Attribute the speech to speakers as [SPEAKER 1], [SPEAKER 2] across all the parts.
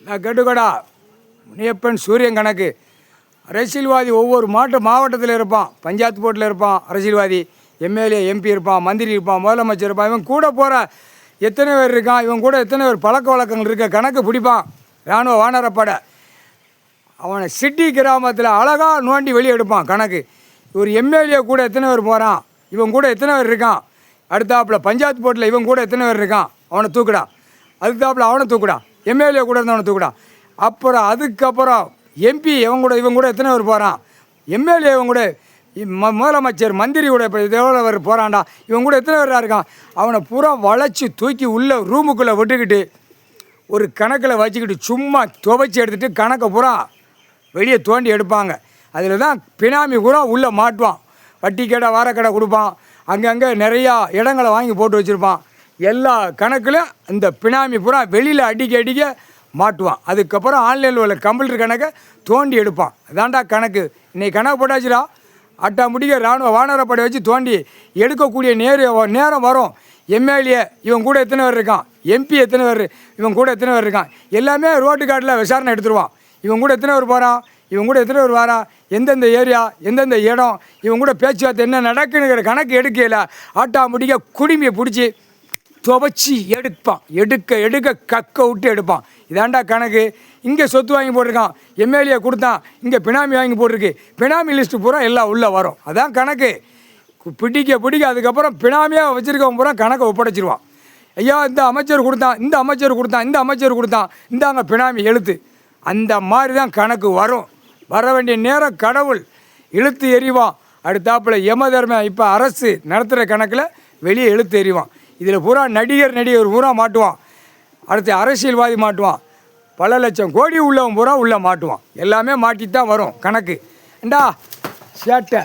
[SPEAKER 1] நான் கேட்டுக்கடா முனியப்பன் சூரியன் கணக்கு. அரசியல்வாதி ஒவ்வொரு மாவட்டத்தில் இருப்பான், பஞ்சாயத்து போர்ட்டில் இருப்பான் அரசியல்வாதி, எம்எல்ஏ எம்பி இருப்பான், மந்திரி இருப்பான், முதலமைச்சர் இருப்பான். இவன் கூட போகிற எத்தனை பேர் இருக்கான், இவன் கூட எத்தனை பேர் பழக்க வழக்கங்கள் இருக்க கணக்கு பிடிப்பான். இராணுவ வானரப்படை அவனை சிட்டி கிராமத்தில் அழகாக நோண்டி வெளியே எடுப்பான் கணக்கு. ஒரு எம்எல்ஏ கூட எத்தனை பேர் போகிறான், இவன் கூட எத்தனை பேர் இருக்கான், அடுத்தாப்பில் பஞ்சாயத்து போர்ட்டில் இவன் கூட எத்தனை பேர் இருக்கான், அவனை தூக்குடா. அதுக்காப்பில் அவனை தூக்குடா, எம்எல்ஏ கூட இருந்தவனை தூக்குடா. அப்புறம் அதுக்கப்புறம் எம்பி இவன் கூட எத்தனை பேர் போகிறான், எம்எல்ஏ இவன் கூட முதலமைச்சர் மந்திரி கூட இப்போ எவ்வளோ பேர் போகிறான்டா, இவன் கூட எத்தனை பேராக இருக்கான். அவனை பூரா வளைச்சி தூக்கி உள்ள ரூமுக்குள்ளே விட்டுக்கிட்டு ஒரு கணக்கில் வச்சுக்கிட்டு சும்மா துவைச்சி எடுத்துகிட்டு கணக்கை பூரா வெளியே தோண்டி எடுப்பாங்க. அதில் தான் பினாமி பூரா உள்ளே மாட்டுவான். வட்டி கடை வாரக்கடை கொடுப்பான், அங்கங்கே நிறையா இடங்களை வாங்கி போட்டு வச்சுருப்பான். எல்லா கணக்கிலும் இந்த பினாமி பூரா வெளியில் அடிக்க மாட்டுவான். அதுக்கப்புறம் ஆன்லைனில் உள்ள கம்ப்யூட்டர் கணக்கை தோண்டி எடுப்பான். அதான்டா கணக்கு. இன்றைக்கி கணக்கு போட்டாச்சுடா, அட்டா முடிக்க இராணுவ வானரப்படை வச்சு தோண்டி எடுக்கக்கூடிய நேரம் வரும். எம்எல்ஏ இவன் கூட எத்தனை பேர் இருக்கான், எம்பி எத்தனை பேர் இவன் கூட எத்தனை பேர் இருக்கான், எல்லாமே ரோட்டு காட்டில் விசாரணை எடுத்துருவான். இவன் கூட எத்தனை பேர் போகிறான், இவன் கூட எத்தனை பேர் வாரான், எந்தெந்த ஏரியா எந்தெந்த இடம், இவன் கூட பேச்சுவார்த்தை என்ன நடக்குங்கிற கணக்கு எடுக்கல. ஆட்டா முடிக்க குடுமையை பிடிச்சி துவைச்சி எடுப்பான். எடுக்க கக்க விட்டு எடுப்பான். இதாண்டா கணக்கு. இங்கே சொத்து வாங்கி போட்டிருக்கான், எம்எல்ஏ கொடுத்தான், இங்கே பினாமி வாங்கி போட்டிருக்கு, பினாமி லிஸ்ட்டு பூரா எல்லாம் உள்ளே வரும். அதான் கணக்கு. பிடிக்க அதுக்கப்புறம் பினாமியாக வச்சுருக்கவன் பூரா கணக்கை ஒப்படைச்சிருவான். ஐயா இந்த அமைச்சர் கொடுத்தான், இந்த அமைச்சர் கொடுத்தான், இந்த அமைச்சர் கொடுத்தான், இந்தாங்க பினாமி எழுத்து. அந்த மாதிரி தான் கணக்கு வரும். வர வேண்டிய நேரம் கடவுள் இழுத்து எறிவான். அடுத்தாப்பில் யமதர்ம இப்போ அரசு நடத்துகிற கணக்கில் வெளியே இழுத்து எறிவான். இதில் பூரா நடிகர் பூரா மாட்டுவான். அடுத்து அரசியல்வாதி மாட்டுவான். பல லட்சம் கோடி உள்ளவன் பூரா உள்ளே மாட்டுவான். எல்லாமே மாட்டித்தான் வரும் கணக்கு. ஏண்டா சேட்டை,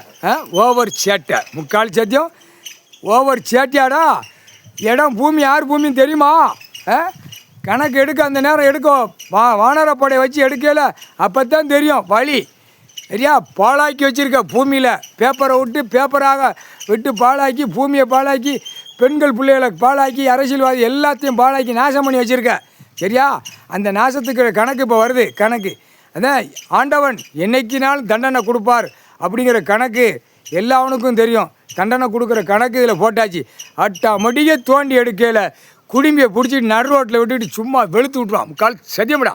[SPEAKER 1] ஓவர் சேட்டை, முக்கால் சத்தியம் ஓவர் சேட்டியாடா. இடம் பூமி யார் பூமின்னு தெரியுமா? கணக்கு எடுக்க அந்த நேரம் எடுக்கும். வானரப்படை வச்சு எடுக்கல, அப்போ தான் தெரியும் வழி. சரியா? பாழாக்கி வச்சுருக்க பூமியில் பேப்பரை பேப்பராக விட்டு பாழாக்கி, பூமியை பாழாக்கி, பெண்கள் பிள்ளைகளை பாழாக்கி, அரசியல்வாதி எல்லாத்தையும் பாழாக்கி நாசம் பண்ணி வச்சுருக்க. சரியா? அந்த நாசத்துக்கு கணக்கு இப்போ வருது. கணக்கு அதான் ஆண்டவன் என்னைக்கினாலும் தண்டனை கொடுப்பார் அப்படிங்கிற கணக்கு எல்லாவனுக்கும் தெரியும். தண்டனை கொடுக்குற கணக்கு இதில் போட்டாச்சு. அட்டா மடியே தோண்டி எடுக்கல, குடும்பியை பிடிச்சிட்டு நடு ரோட்டில் விட்டுட்டு சும்மா வெளுத்து விட்ருவான். கால் சத்தியமிடா.